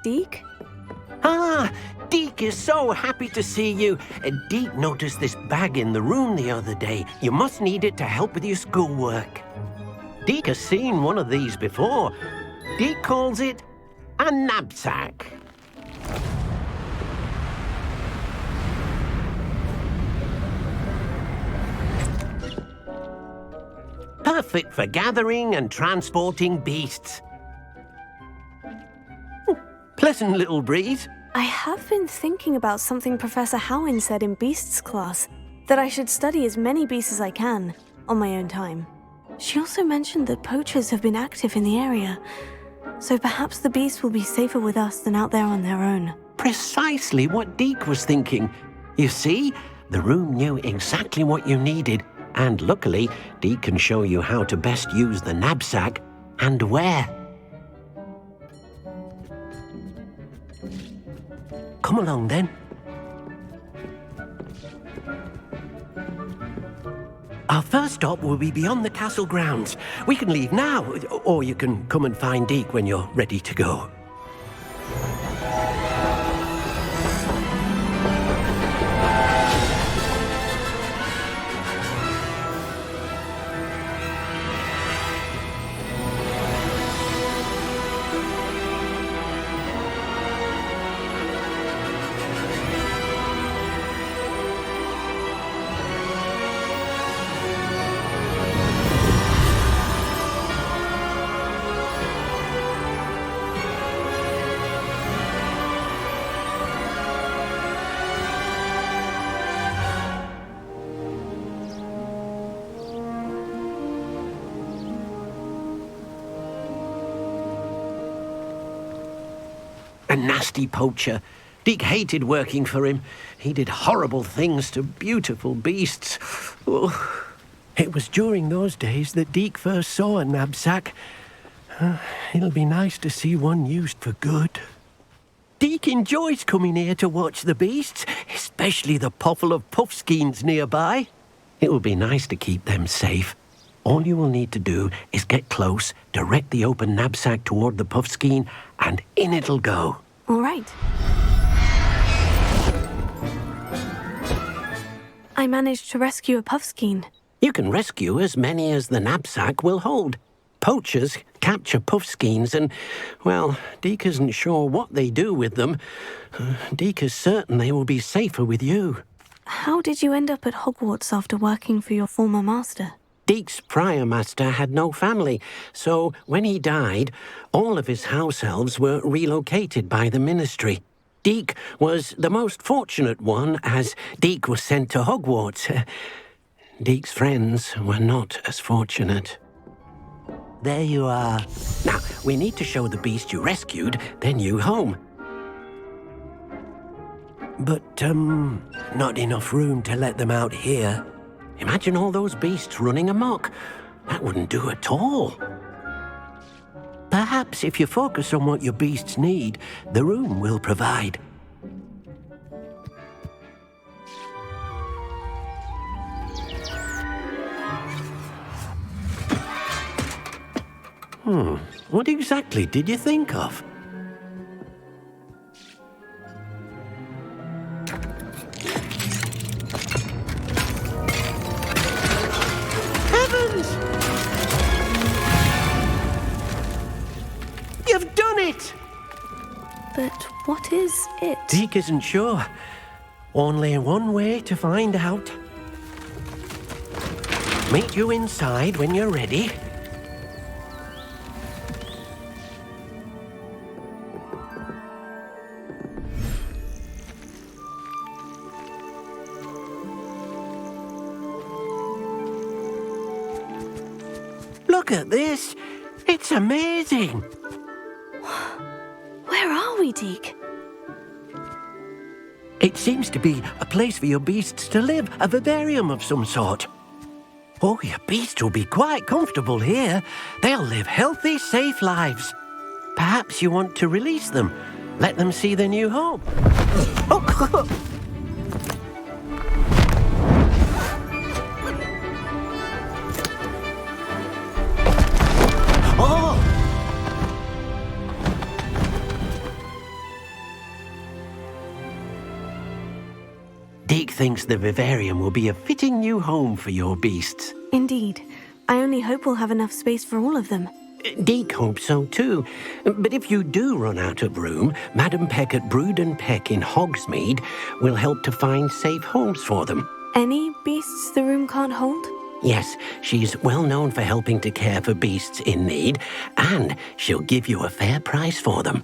Deke? Ah, Deke is so happy to see you. Deke noticed this bag in the room the other day. You must need it to help with your schoolwork. Deke has seen one of these before. Deke calls it a knapsack. Perfect for gathering and transporting beasts. Pleasant little breeze. I have been thinking about something Professor Howin said in Beasts class, that I should study as many beasts as I can, on my own time. She also mentioned that poachers have been active in the area, so perhaps the beasts will be safer with us than out there on their own. Precisely what Deke was thinking. You see, the room knew exactly what you needed, and luckily, Deke can show you how to best use the knapsack and where. Come along then. Our first stop will be beyond the castle grounds. We can leave now, or you can come and find Deke when you're ready to go. A nasty poacher. Deke hated working for him. He did horrible things to beautiful beasts. Oh. It was during those days that Deke first saw a knapsack. It'll be nice to see one used for good. Deke enjoys coming here to watch the beasts, especially the potful of puffskeins nearby. It will be nice to keep them safe. All you will need to do is get close, direct the open knapsack toward the puffskein, and in it'll go. All right. I managed to rescue a puffskein. You can rescue as many as the knapsack will hold. Poachers capture puffskeins and, well, Deke isn't sure what they do with them. Deke is certain they will be safer with you. How did you end up at Hogwarts after working for your former master? Deke's prior master had no family, so when he died, all of his house elves were relocated by the ministry. Deke was the most fortunate one, as Deke was sent to Hogwarts. Deke's friends were not as fortunate. There you are. Now, we need to show the beast you rescued their new home. But, not enough room to let them out here. Imagine all those beasts running amok. That wouldn't do at all. Perhaps if you focus on what your beasts need, the room will provide. What exactly did you think of? Heavens! You've done it! But what is it? Deke isn't sure. Only one way to find out. Meet you inside when you're ready. Look at this. It's amazing. Where are we, Deke? It seems to be a place for your beasts to live, a vivarium of some sort. Oh, your beasts will be quite comfortable here. They'll live healthy, safe lives. Perhaps you want to release them. Let them see their new home. Oh. Deke thinks the vivarium will be a fitting new home for your beasts. Indeed. I only hope we'll have enough space for all of them. Deke hopes so too. But if you do run out of room, Madam Peck at Brood and Peck in Hogsmeade will help to find safe homes for them. Any beasts the room can't hold? Yes, she's well known for helping to care for beasts in need, and she'll give you a fair price for them.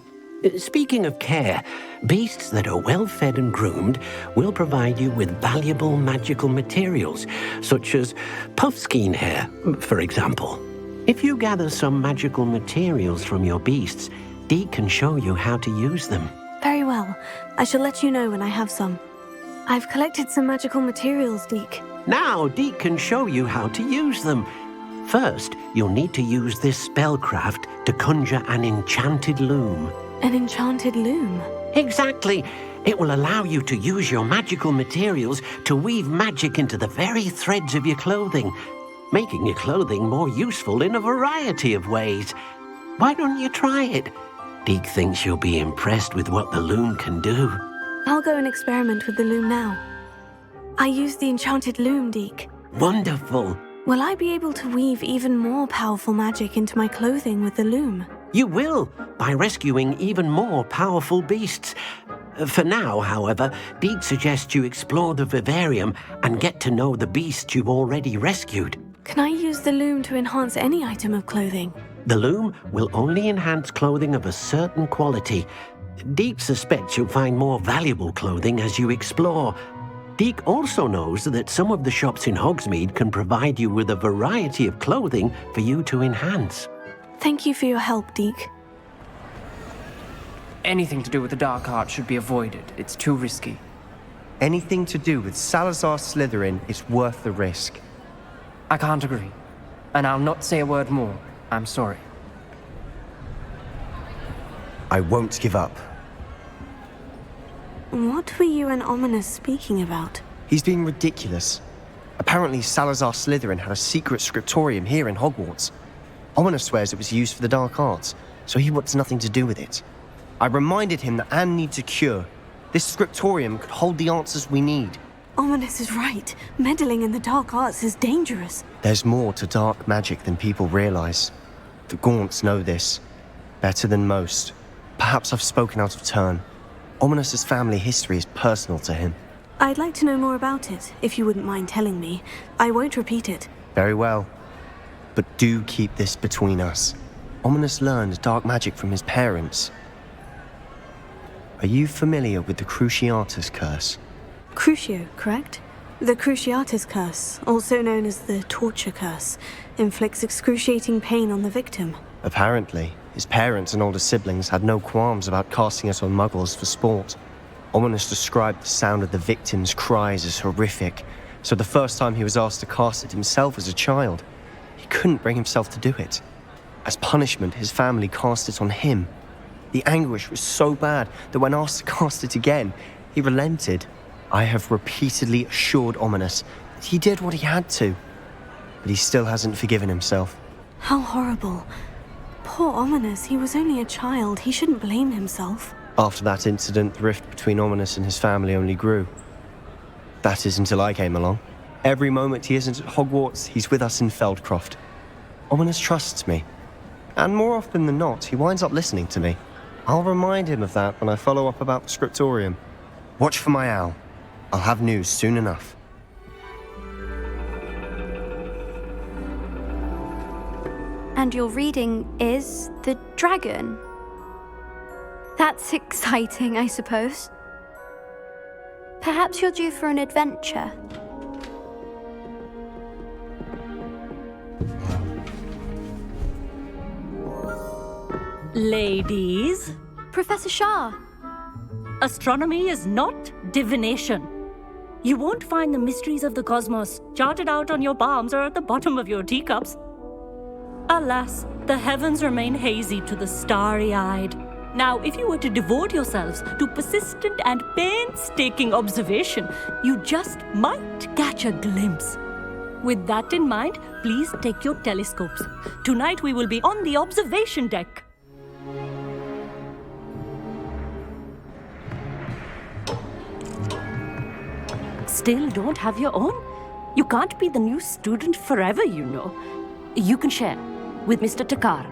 Speaking of care, beasts that are well fed and groomed will provide you with valuable magical materials, such as puffskein hair, for example. If you gather some magical materials from your beasts, Deke can show you how to use them. Very well. I shall let you know when I have some. I've collected some magical materials, Deke. Now Deke can show you how to use them. First, you'll need to use this spellcraft to conjure an enchanted loom. An enchanted loom? Exactly. It will allow you to use your magical materials to weave magic into the very threads of your clothing, making your clothing more useful in a variety of ways. Why don't you try it? Deke thinks you'll be impressed with what the loom can do. I'll go and experiment with the loom now. I used the enchanted loom, Deke. Wonderful. Will I be able to weave even more powerful magic into my clothing with the loom? You will, by rescuing even more powerful beasts. For now, however, Deke suggests you explore the vivarium and get to know the beasts you've already rescued. Can I use the loom to enhance any item of clothing? The loom will only enhance clothing of a certain quality. Deke suspects you'll find more valuable clothing as you explore. Deke also knows that some of the shops in Hogsmeade can provide you with a variety of clothing for you to enhance. Thank you for your help, Deke. Anything to do with the dark art should be avoided. It's too risky. Anything to do with Salazar Slytherin is worth the risk. I can't agree. And I'll not say a word more. I'm sorry. I won't give up. What were you and Ominous speaking about? He's being ridiculous. Apparently Salazar Slytherin had a secret scriptorium here in Hogwarts. Ominous swears it was used for the dark arts, so he wants nothing to do with it. I reminded him that Anne needs a cure. This scriptorium could hold the answers we need. Ominous is right. Meddling in the dark arts is dangerous. There's more to dark magic than people realize. The Gaunts know this. Better than most. Perhaps I've spoken out of turn. Ominous's family history is personal to him. I'd like to know more about it, if you wouldn't mind telling me. I won't repeat it. Very well. But do keep this between us. Ominous learned dark magic from his parents. Are you familiar with the Cruciatus Curse? Crucio, correct? The Cruciatus Curse, also known as the Torture Curse, inflicts excruciating pain on the victim. Apparently, his parents and older siblings had no qualms about casting it on muggles for sport. Ominous described the sound of the victim's cries as horrific, so the first time he was asked to cast it himself as a child, he couldn't bring himself to do it. As punishment, his family cast it on him. The anguish was so bad that when asked to cast it again, he relented. I have repeatedly assured Ominous that he did what he had to, but he still hasn't forgiven himself. How horrible. Poor Ominous, he was only a child. He shouldn't blame himself. After that incident, the rift between Ominous and his family only grew. That is until I came along. Every moment he isn't at Hogwarts, he's with us in Feldcroft. Ominous trusts me. And more often than not, he winds up listening to me. I'll remind him of that when I follow up about the scriptorium. Watch for my owl. I'll have news soon enough. And your reading is The Dragon. That's exciting, I suppose. Perhaps you're due for an adventure. Ladies, Professor Shah. astronomy is not divination. You won't find the mysteries of the cosmos charted out on your palms or at the bottom of your teacups. Alas, the heavens remain hazy to the starry-eyed. Now, if you were to devote yourselves to persistent and painstaking observation, you just might catch a glimpse. With that in mind, please take your telescopes. Tonight we will be on the observation deck. still don't have your own? You can't be the new student forever, you know. You can share with Mr. Takar.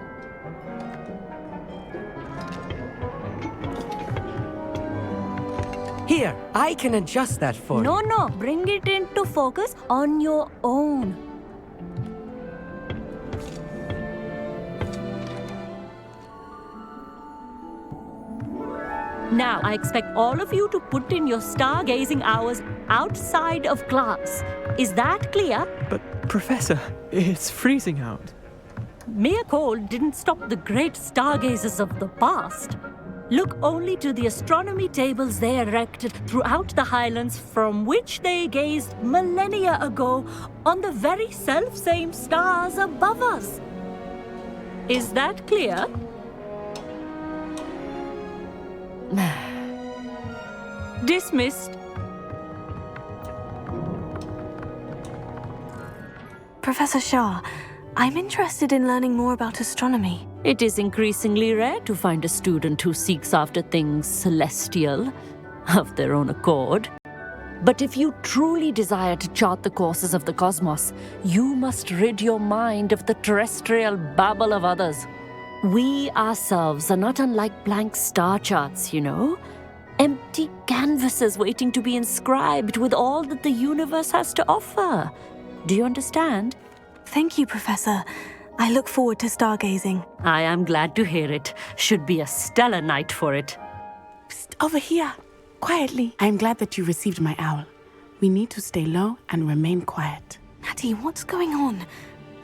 Here, I can adjust that for you. No, bring it into focus on your own. Now, I expect all of you to put in your stargazing hours outside of class. Is that clear? But, Professor, it's freezing out. Mere cold didn't stop the great stargazers of the past. Look only to the astronomy tables they erected throughout the highlands from which they gazed millennia ago on the very self-same stars above us. Is that clear? Dismissed. Professor Shah, I'm interested in learning more about astronomy. It is increasingly rare to find a student who seeks after things celestial of their own accord. But if you truly desire to chart the courses of the cosmos, you must rid your mind of the terrestrial babble of others. We ourselves are not unlike blank star charts, you know. Empty canvases waiting to be inscribed with all that the universe has to offer. Do you understand? Thank you, Professor. I look forward to stargazing. I am glad to hear it. Should be a stellar night for it. Psst, over here. Quietly. I'm glad that you received my owl. We need to stay low and remain quiet. Natty, what's going on?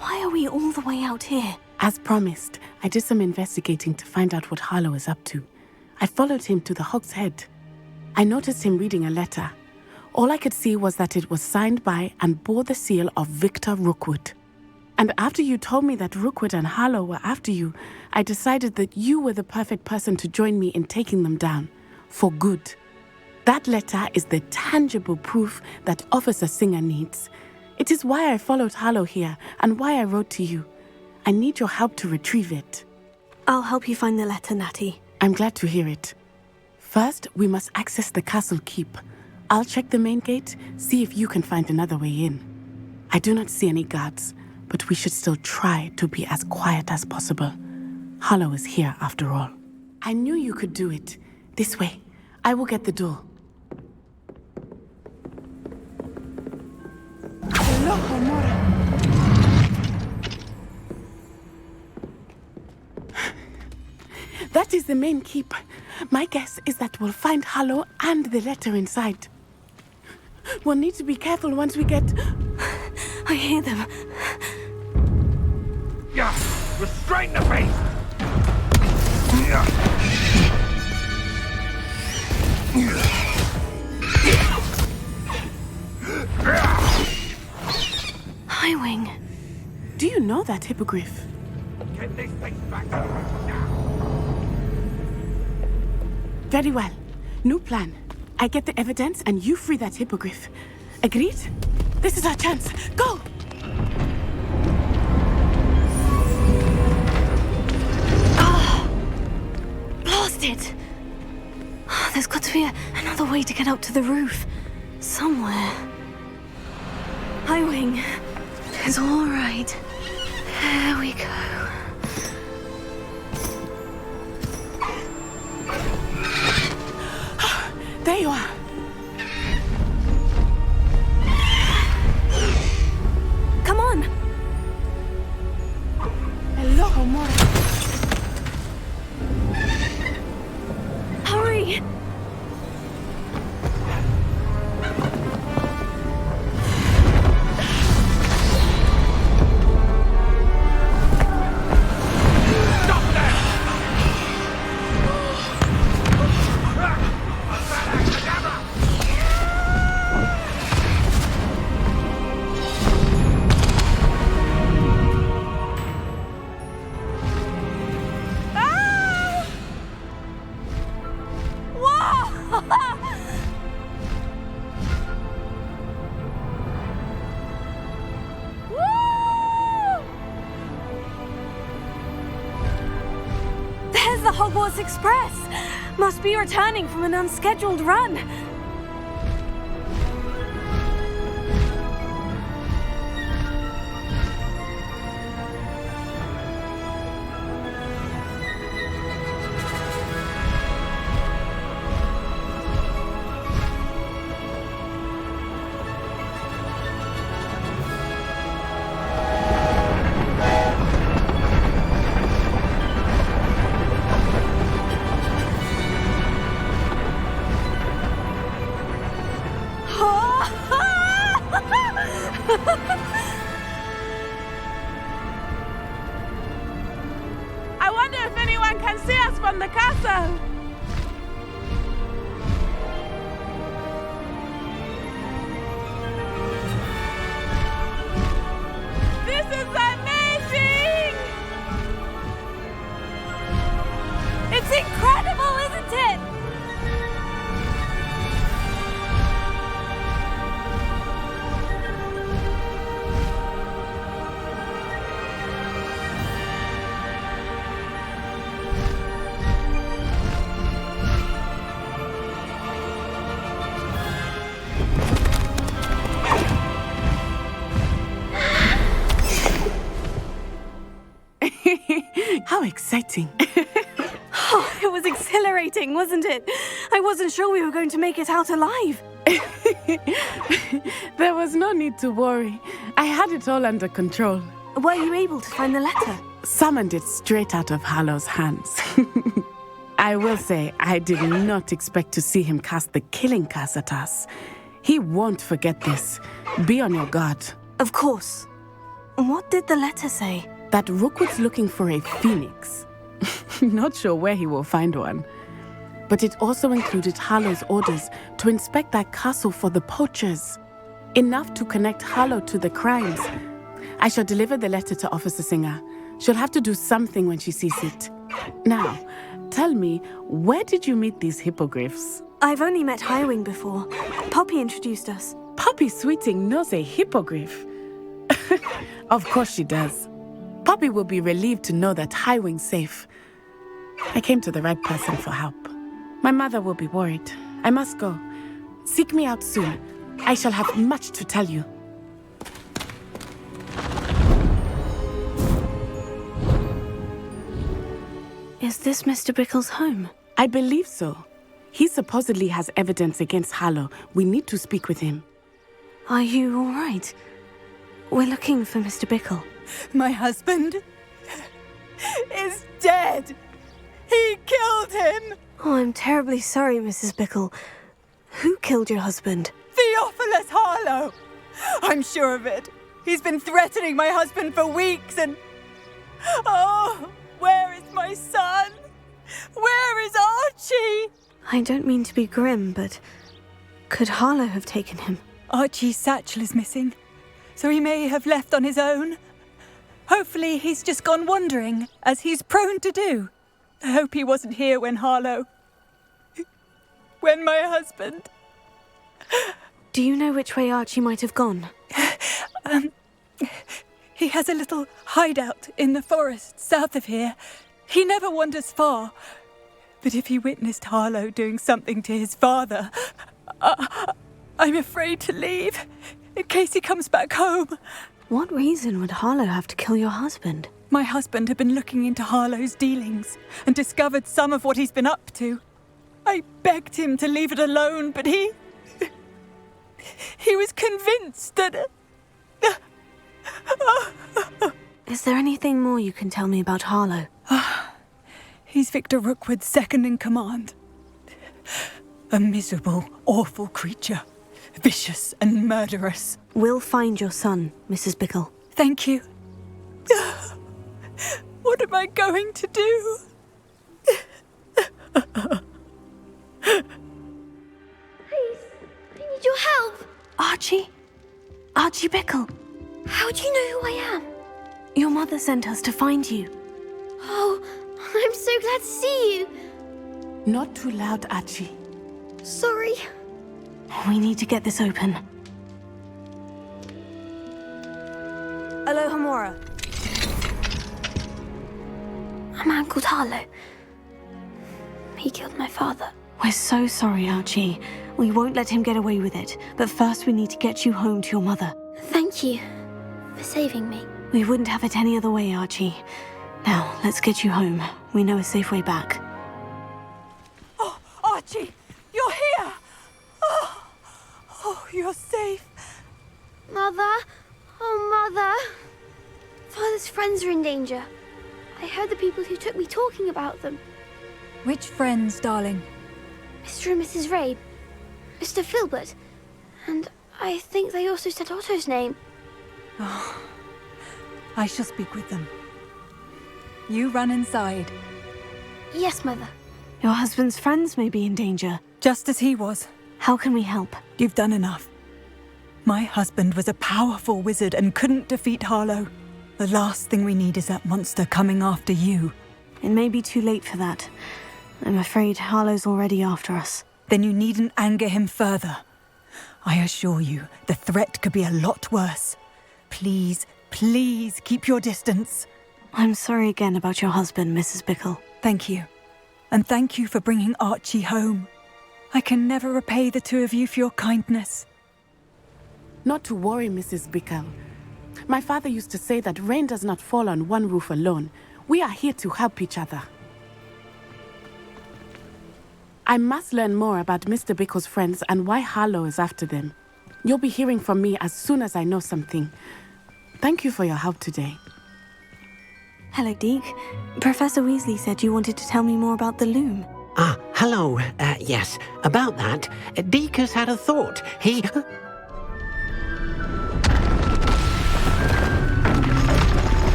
Why are we all the way out here? As promised, I did some investigating to find out what Harlow is up to. I followed him to the Hog's Head. I noticed him reading a letter. All I could see was that it was signed by and bore the seal of Victor Rookwood. And after you told me that Rookwood and Harlow were after you, I decided that you were the perfect person to join me in taking them down. For good. That letter is the tangible proof that Officer Singer needs. It is why I followed Harlow here and why I wrote to you. I need your help to retrieve it. I'll help you find the letter, Natty. I'm glad to hear it. First, we must access the castle keep. I'll check the main gate, see if you can find another way in. I do not see any guards, but we should still try to be as quiet as possible. Harlow is here after all. I knew you could do it. This way. I will get the door. Hello, Homora. That is the main keep. My guess is that we'll find Harlow and the letter inside. We'll need to be careful once we get... I hear them. Yeah, restrain the beast! Highwing. Do you know that Hippogriff? Get these things back now! Very well. New plan. I get the evidence and you free that Hippogriff. Agreed? This is our chance. Go! Blasted! There's got to be another way to get up to the roof. Somewhere. Highwing. It's all right. There we go. There you are. Come on! Hello, Homora. Hurry! There's the Hogwarts Express! Must be returning from an unscheduled run. exciting. Oh, it was exhilarating, wasn't it? I wasn't sure we were going to make it out alive. There was no need to worry. I had it all under control. Were you able to find the letter? Summoned it straight out of Harlow's hands. I will say, I did not expect to see him cast the killing curse at us. He won't forget this. Be on your guard. Of course. What did the letter say? That Rookwood's looking for a phoenix. Not sure where he will find one. But it also included Harlow's orders to inspect that castle for the poachers. Enough to connect Harlow to the crimes. I shall deliver the letter to Officer Singer. She'll have to do something when she sees it. Now, tell me, where did you meet these hippogriffs? I've only met Highwing before. Poppy introduced us. Poppy Sweeting knows a hippogriff. Of course she does. Poppy will be relieved to know that Highwing's safe. I came to the right person for help. My mother will be worried. I must go. Seek me out soon. I shall have much to tell you. Is this Mr. Bickle's home? I believe so. He supposedly has evidence against Harlow. We need to speak with him. Are you all right? We're looking for Mr. Bickle. My husband is dead. He killed him. Oh, I'm terribly sorry, Mrs. Bickle. Who killed your husband? Theophilus Harlow. I'm sure of it. He's been threatening my husband for weeks and... Oh, where is my son? Where is Archie? I don't mean to be grim, but could Harlow have taken him? Archie's satchel is missing, so he may have left on his own. Hopefully he's just gone wandering, as he's prone to do. I hope he wasn't here when my husband... Do you know which way Archie might have gone? He has a little hideout in the forest south of here. He never wanders far. But if he witnessed Harlow doing something to his father, I'm afraid to leave, in case he comes back home. What reason would Harlow have to kill your husband? My husband had been looking into Harlow's dealings and discovered some of what he's been up to. I begged him to leave it alone, but he was convinced that... Is there anything more you can tell me about Harlow? He's Victor Rookwood's second in command. A miserable, awful creature. Vicious and murderous. We'll find your son, Mrs. Bickle. Thank you. What am I going to do? Please, I need your help. Archie? Archie Bickle. How do you know who I am? Your mother sent us to find you. Oh, I'm so glad to see you. Not too loud, Archie. Sorry. We need to get this open. Aloha Mora. A man called Harlow. He killed my father. We're so sorry, Archie. We won't let him get away with it. But first we need to get you home to your mother. Thank you for saving me. We wouldn't have it any other way, Archie. Now, let's get you home. We know a safe way back. Oh, Archie, you're here! Oh, you're safe. Mother? Oh, Mother. Father's friends are in danger. I heard the people who took me talking about them. Which friends, darling? Mr. and Mrs. Rabe. Mr. Filbert. And I think they also said Otto's name. Oh, I shall speak with them. You run inside. Yes, Mother. Your husband's friends may be in danger. Just as he was. How can we help? You've done enough. My husband was a powerful wizard and couldn't defeat Harlow. The last thing we need is that monster coming after you. It may be too late for that. I'm afraid Harlow's already after us. Then you needn't anger him further. I assure you, the threat could be a lot worse. Please, please keep your distance. I'm sorry again about your husband, Mrs. Bickle. Thank you. And thank you for bringing Archie home. I can never repay the two of you for your kindness. Not to worry, Mrs. Bickle. My father used to say that rain does not fall on one roof alone. We are here to help each other. I must learn more about Mr. Bickle's friends and why Harlow is after them. You'll be hearing from me as soon as I know something. Thank you for your help today. Hello, Deke. Professor Weasley said you wanted to tell me more about the loom. Ah, hello. Yes, about that. Deke has had a thought. He...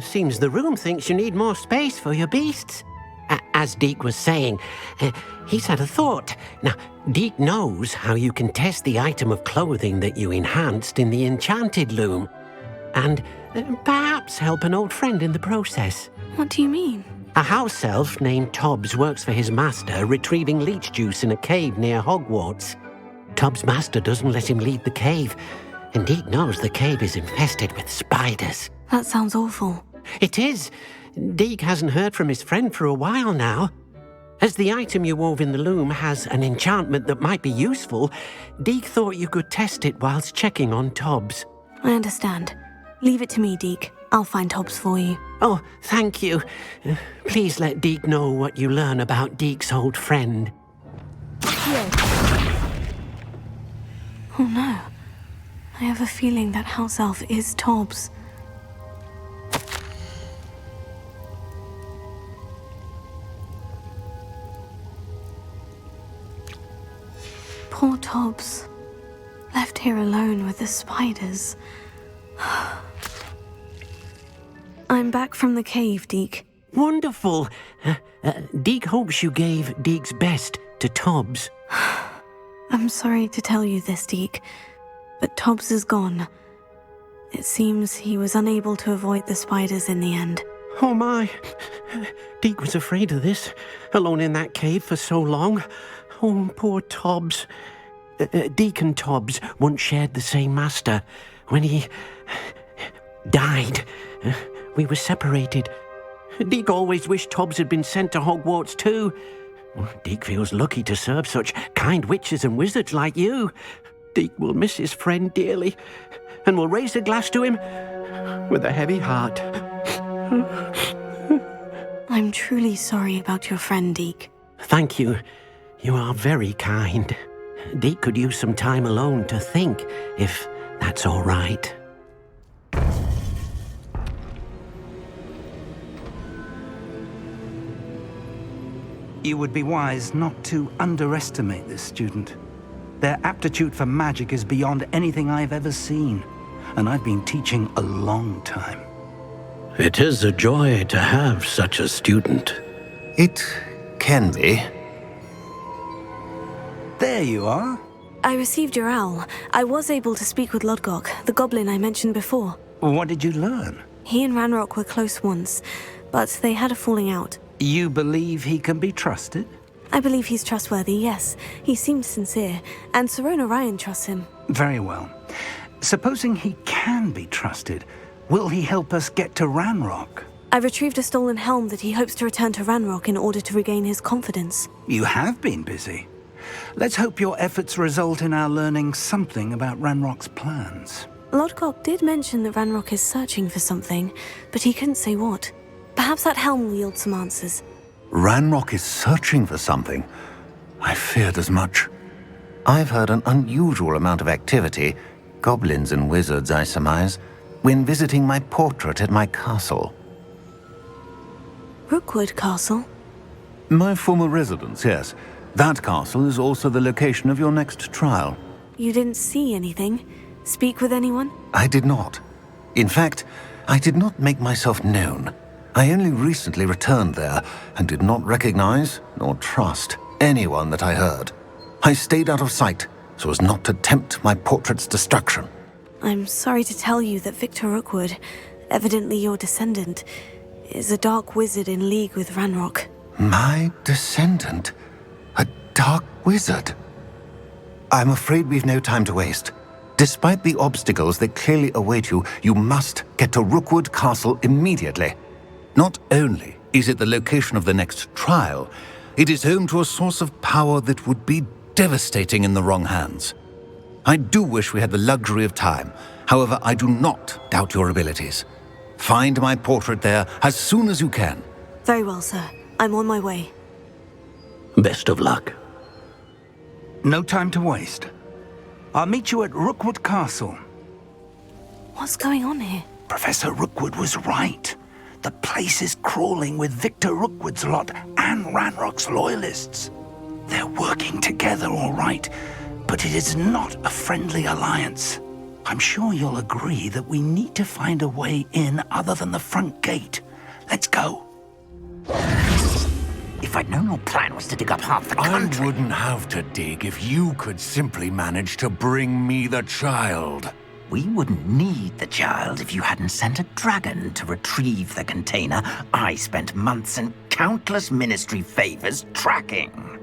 Seems the room thinks you need more space for your beasts. As Deke was saying, he's had a thought. Now, Deke knows how you can test the item of clothing that you enhanced in the enchanted loom. And perhaps help an old friend in the process. What do you mean? A house elf named Tobbs works for his master retrieving leech juice in a cave near Hogwarts. Tobbs' master doesn't let him leave the cave, and Deke knows the cave is infested with spiders. That sounds awful. It is. Deke hasn't heard from his friend for a while now. As the item you wove in the loom has an enchantment that might be useful, Deke thought you could test it whilst checking on Tobbs. I understand. Leave it to me, Deke. I'll find Tobbs for you. Oh, thank you. Please let Deke know what you learn about Deke's old friend. Oh no. I have a feeling that house elf is Tobbs. Poor Tobbs. Left here alone with the spiders. I'm back from the cave, Deke. Wonderful. Deke hopes you gave Deke's best to Tobbs. I'm sorry to tell you this, Deke, but Tobbs is gone. It seems he was unable to avoid the spiders in the end. Oh my. Deke was afraid of this, alone in that cave for so long. Oh, poor Tobbs. Deke and Tobbs once shared the same master. When he died, we were separated. Deke always wished Tobbs had been sent to Hogwarts too. Deke feels lucky to serve such kind witches and wizards like you. Deke will miss his friend dearly, and will raise a glass to him with a heavy heart. I'm truly sorry about your friend, Deke. Thank you. You are very kind. Deke could use some time alone to think, if that's all right. You would be wise not to underestimate this student. Their aptitude for magic is beyond anything I've ever seen, and I've been teaching a long time. It is a joy to have such a student. It can be. There you are. I received your owl. I was able to speak with Lodgok, the goblin I mentioned before. What did you learn? He and Ranrock were close once, but they had a falling out. You believe he can be trusted? I believe he's trustworthy, yes. He seems sincere, and Sirona Ryan trusts him. Very well. Supposing he can be trusted, will he help us get to Ranrock? I retrieved a stolen helm that he hopes to return to Ranrock in order to regain his confidence. You have been busy. Let's hope your efforts result in our learning something about Ranrock's plans. Lodgok did mention that Ranrock is searching for something, but he couldn't say what. Perhaps that helm will yield some answers. Ranrock is searching for something. I feared as much. I've heard an unusual amount of activity, goblins and wizards, I surmise, when visiting my portrait at my castle. Rookwood Castle? My former residence, yes. That castle is also the location of your next trial. You didn't see anything? Speak with anyone? I did not. In fact, I did not make myself known. I only recently returned there and did not recognize nor trust anyone that I heard. I stayed out of sight so as not to tempt my portrait's destruction. I'm sorry to tell you that Victor Rookwood, evidently your descendant, is a dark wizard in league with Ranrock. My descendant? A dark wizard? I'm afraid we've no time to waste. Despite the obstacles that clearly await you, you must get to Rookwood Castle immediately. Not only is it the location of the next trial, it is home to a source of power that would be devastating in the wrong hands. I do wish we had the luxury of time. However, I do not doubt your abilities. Find my portrait there as soon as you can. Very well, sir. I'm on my way. Best of luck. No time to waste. I'll meet you at Rookwood Castle. What's going on here? Professor Rookwood was right. The place is crawling with Victor Rookwood's lot and Ranrock's loyalists. They're working together, all right, but it is not a friendly alliance. I'm sure you'll agree that we need to find a way in other than the front gate. Let's go. If I'd known your plan was to dig up half the country... I wouldn't have to dig if you could simply manage to bring me the child. We wouldn't need the child if you hadn't sent a dragon to retrieve the container I spent months and countless ministry favors tracking.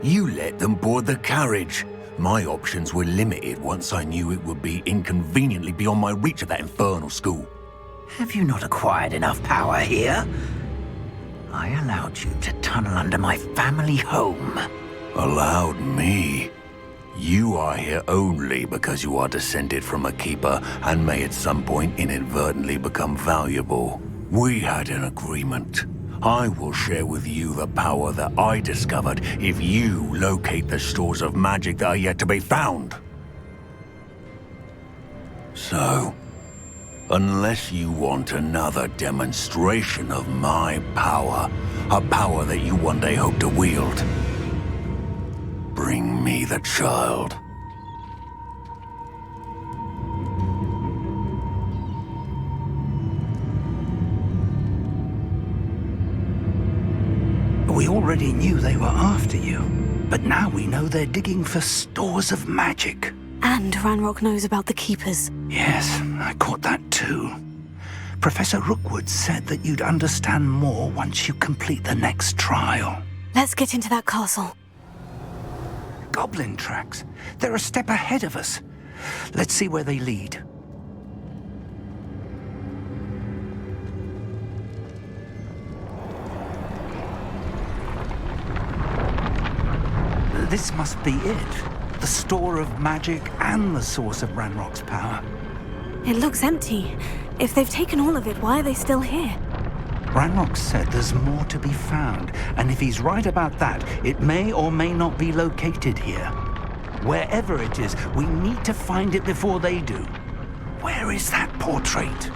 You let them board the carriage. My options were limited once I knew it would be inconveniently beyond my reach of that infernal school. Have you not acquired enough power here? I allowed you to tunnel under my family home. Allowed me? You are here only because you are descended from a keeper and may at some point inadvertently become valuable. We had an agreement. I will share with you the power that I discovered if you locate the stores of magic that are yet to be found. So, unless you want another demonstration of my power, a power that you one day hope to wield, bring me the child. We already knew they were after you, but now we know they're digging for stores of magic. And Ranrock knows about the Keepers. Yes, I caught that too. Professor Rookwood said that you'd understand more once you complete the next trial. Let's get into that castle. Goblin tracks. They're a step ahead of us. Let's see where they lead. This must be it. The store of magic and the source of Ranrock's power. It looks empty. If they've taken all of it, why are they still here? Ranrock said there's more to be found, and if he's right about that, it may or may not be located here. Wherever it is, we need to find it before they do. Where is that portrait?